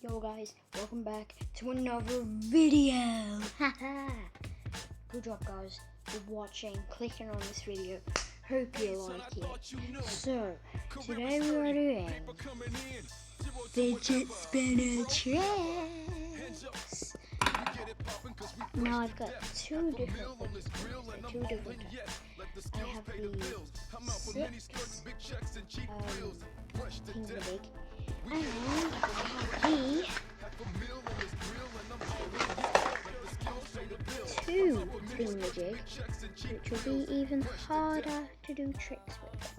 Yo guys, welcome back to another video. Good job guys for watching, clicking on this video. Hope you like it. So, today we are doing fidget spinner tricks. Now I've got two different types. I have the 6 King the Big, and I have the 2 thingamajig, which will be even harder to do tricks with.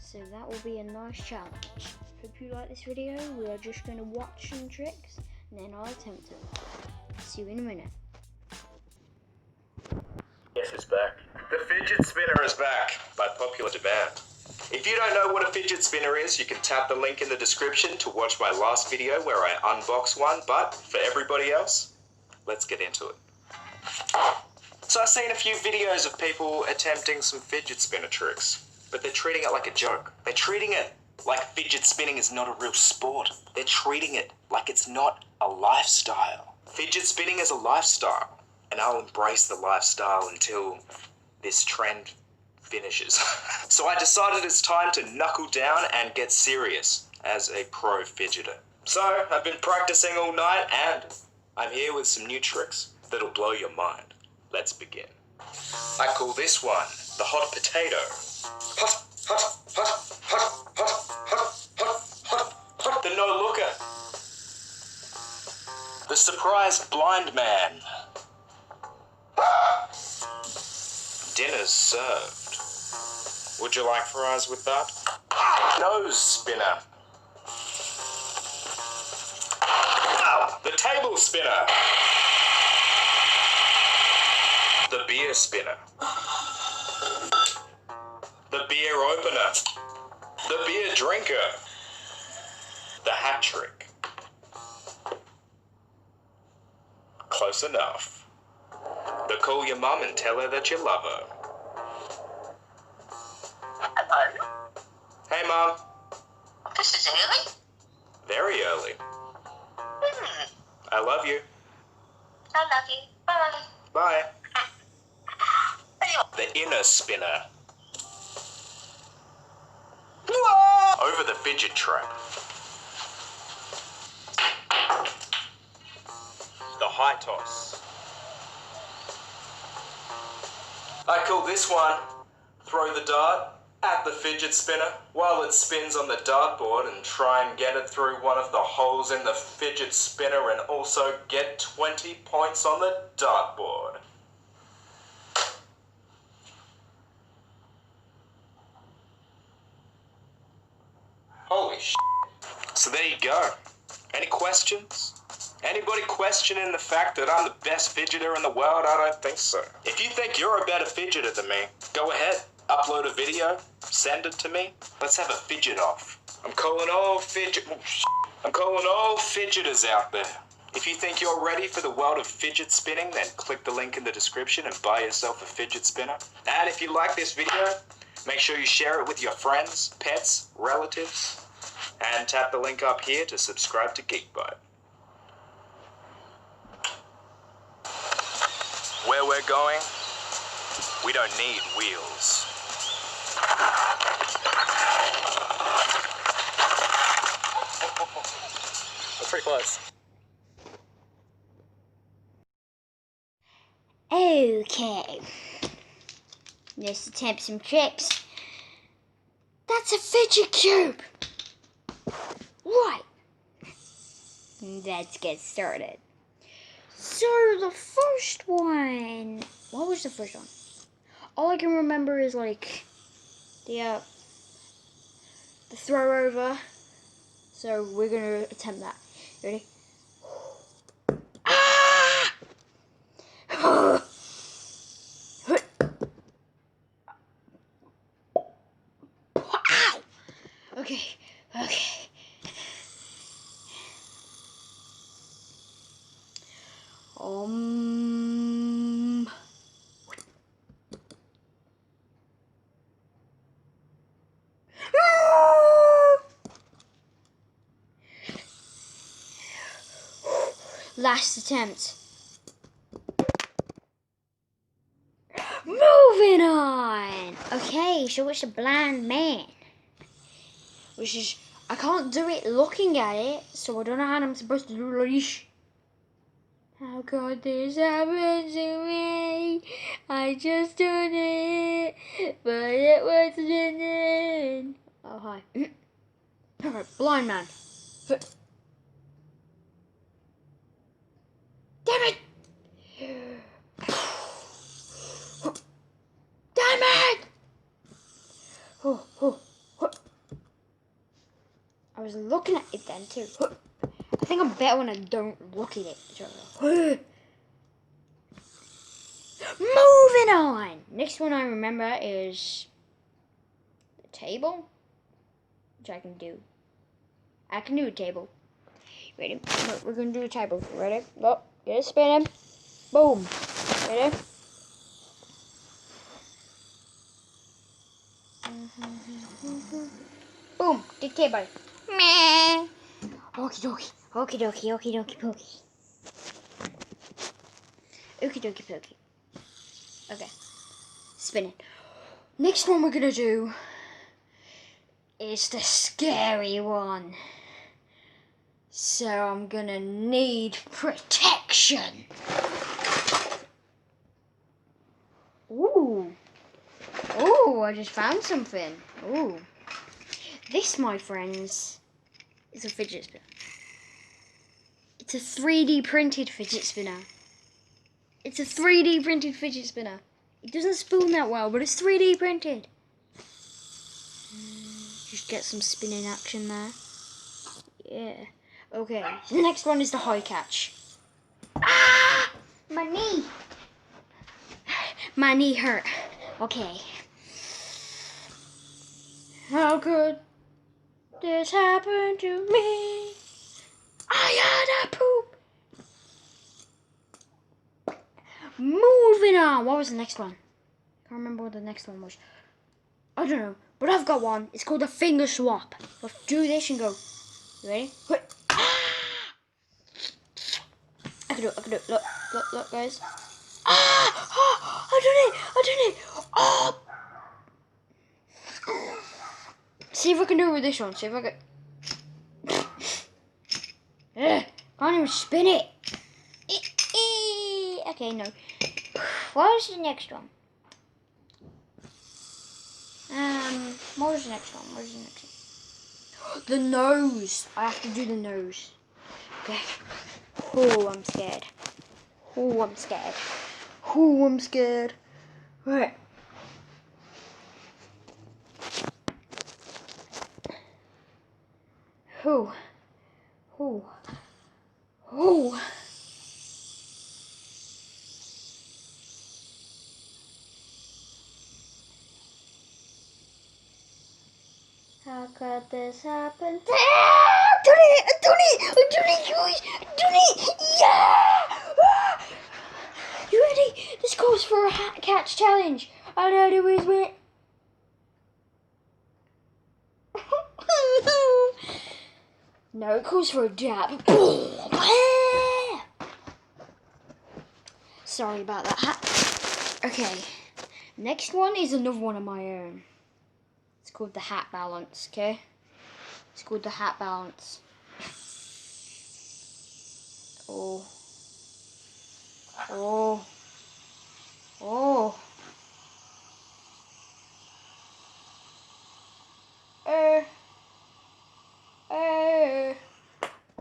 So that will be a nice challenge. Hope you like this video. We are just going to watch some tricks and then I'll attempt them. See you in a minute. Yes, it's back. The fidget spinner is back by popular demand. If you don't know what a fidget spinner is, you can tap the link in the description to watch my last video where I unbox one, but for everybody else, let's get into it. So I've seen a few videos of people attempting some fidget spinner tricks, but they're treating it like a joke. They're treating it like fidget spinning is not a real sport. They're treating it like it's not a lifestyle. Fidget spinning is a lifestyle, and I'll embrace the lifestyle until this trend finishes. So I decided it's time to knuckle down and get serious as a pro fidgeter. So I've been practicing all night and I'm here with some new tricks that'll blow your mind. Let's begin. I call this one the hot potato. Hot, hot, hot, hot, hot, hot, hot, hot, hot. The no looker. The surprise blind man. Dinner's served. Would you like fries with that? Nose spinner. The table spinner. The beer spinner. The beer opener. The beer drinker. The hat trick. Close enough. The call your mum and tell her that you love her. Hello? Hey mum. This is early? Very early. I love you. I love you. Bye. Bye. Anyway. The inner spinner. Over the fidget trap. The high toss. I call this one throw the dart at the fidget spinner while it spins on the dartboard and try and get it through one of the holes in the fidget spinner and also get 20 points on the dartboard. Holy shit. So there you go. Any questions? Anybody questioning the fact that I'm the best fidgeter in the world? I don't think so. If you think you're a better fidgeter than me, go ahead, upload a video, send it to me. Let's have a fidget off. I'm calling all fidgeters out there. If you think you're ready for the world of fidget spinning, then click the link in the description and buy yourself a fidget spinner. And if you like this video, make sure you share it with your friends, pets, relatives, and tap the link up here to subscribe to Geekbite. Where we're going, we don't need wheels. That's pretty close. Okay, let's attempt some tricks. That's a fidget cube. Right. Let's get started. So the first one, what was the first one? All I can remember is like the throw over. So we're gonna attempt that. Ready? Ah! Ow! Okay. Last attempt. Moving on. Okay, so it's a blind man. Which is, I can't do it looking at it, so I don't know how I'm supposed to do this. How could this happen to me? I just done it, but it wasn't. Oh, hi. Alright, blind man. Damn it! Damn it! I was looking at it then too. I think I'm better when I don't look at it. Moving on. Next one I remember is the table, which I can do. I can do a table. Ready? We're gonna do a table. Ready? Look, get it spinning. Boom. Ready? Boom. Dig table. Meh. Okie dokie. Okie dokie. Okie dokie pokey. Okie dokie pokey. Okay. Spinning. Next one we're gonna do is the scary one. So I'm gonna need protection. Ooh. Ooh, I just found something. Ooh. This, my friends, is a fidget spinner. It's a 3D printed fidget spinner. It's a 3D printed fidget spinner. It doesn't spoon that well, but it's 3D printed. Just get some spinning action there. Yeah. Okay, the next one is the high catch. Ah! My knee! My knee hurt. Okay. How could this happen to me? I had a poop. Moving on. What was the next one? Can't remember what the next one was. I don't know, but I've got one. It's called a finger swap. We'll do this and go. You ready? I can do it. I can do it. Look, look, look, guys. Ah! Oh, I done it. Oh! See if I can do it with this one. See if I can. Can't even spin it. Okay, no. What was the next one? What was the next one? The nose. I have to do the nose. Okay. Oh, I'm scared. Right. Oh. How could this happen? I done it, guys! Yeah! You ready? This calls for a hat catch challenge. I know it was me. No, it calls for a dab. Sorry about that hat. Okay, next one is another one of my own. It's called the hat balance, okay? It's called the hat balance. Oh.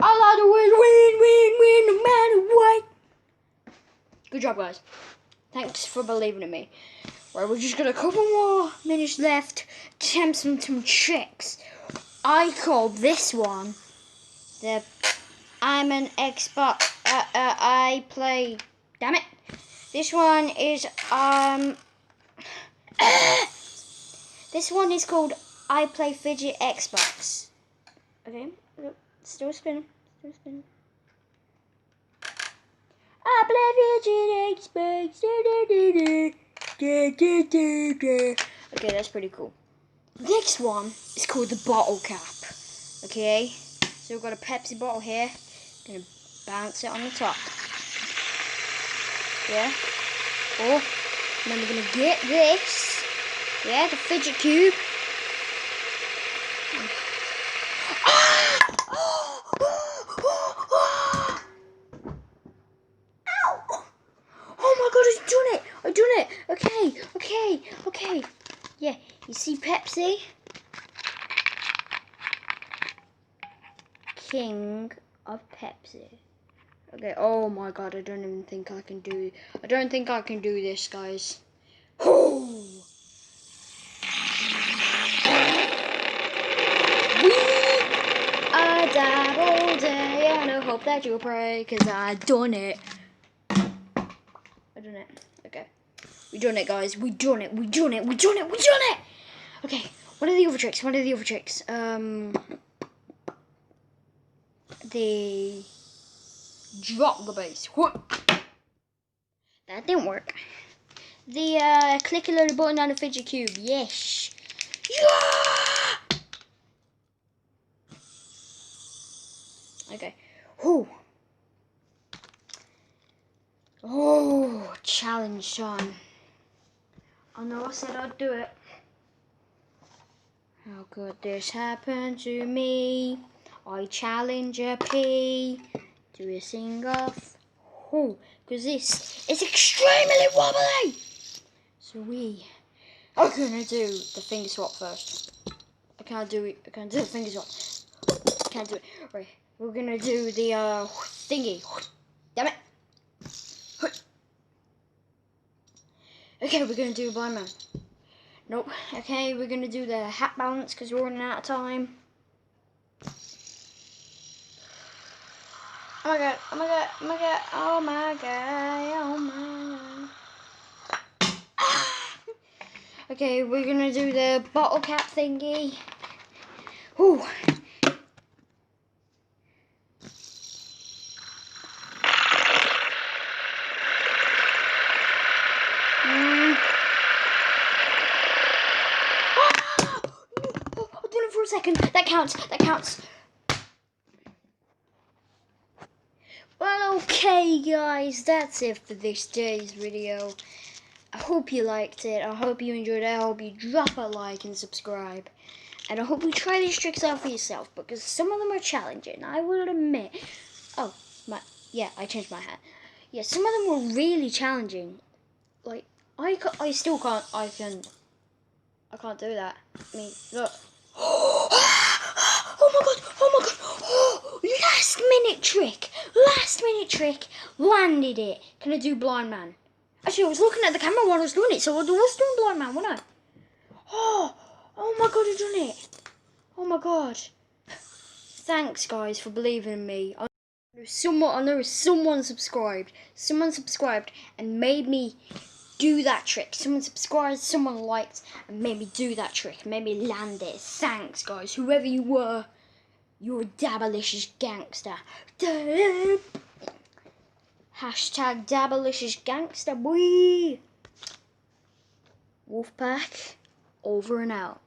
I like to win no matter what. Good job, guys. Thanks for believing in me. Right, we're just got a couple more minutes left to attempt some tricks. I call this one the I'm an Xbox. I play. Damn it. This one is this one is called I play Fidget Xbox. Okay, still spinning. I play Fidget Xbox. Okay, that's pretty cool. Next one is called the bottle cap. Okay, so we've got a Pepsi bottle here. Gonna bounce it on the top. Yeah. Oh, and then we're gonna get this. Yeah, the fidget cube. Ow! Oh my god, I've done it! I've done it! Okay. Yeah, you see Pepsi? King of Pepsi. Okay, oh my god, I don't think I can do this, guys. Oh! I died all day and I hope that you'll pray, cause I done it. Okay. We done it, guys. We done it. Okay, what are the other tricks? The drop the base. That didn't work. The click a little button on the fidget cube. Yes. Yeah! Okay. Whew. Oh, challenge time. I know I said I'd do it. How could this happen to me? I challenge a P to a sing off. Oh, because this is extremely wobbly. So we are gonna do the finger swap first. I can't do the finger swap. Can't do it. Right, we're gonna do the thingy. Damn it. Okay, we're gonna do a blind man. Nope. Okay, we're gonna do the hat balance because we're running out of time. Oh my god. Okay, we're gonna do the bottle cap thingy. Whew. I've done it for a second. That counts. Well, okay, guys, that's it for this day's video. I hope you liked it. I hope you enjoyed it. I hope you drop a like and subscribe. And I hope you try these tricks out for yourself, because some of them are challenging, I will admit. Oh, yeah, I changed my hat. Yeah, some of them were really challenging. Like, I still can't, I can't do that. I mean, look. Oh my god. Oh, last minute trick. Landed it. Can I do blind man? Actually, I was looking at the camera while I was doing it, so I was doing blind man, wasn't I? Oh my god, I done it. Oh my god. Thanks, guys, for believing in me. I know someone subscribed. Someone subscribed and made me do that trick. Someone subscribed, someone liked, and made me do that trick. Made me land it. Thanks, guys. Whoever you were, you're a dabalicious gangster. Hashtag dabalicious gangster, boy. Wolfpack, over and out.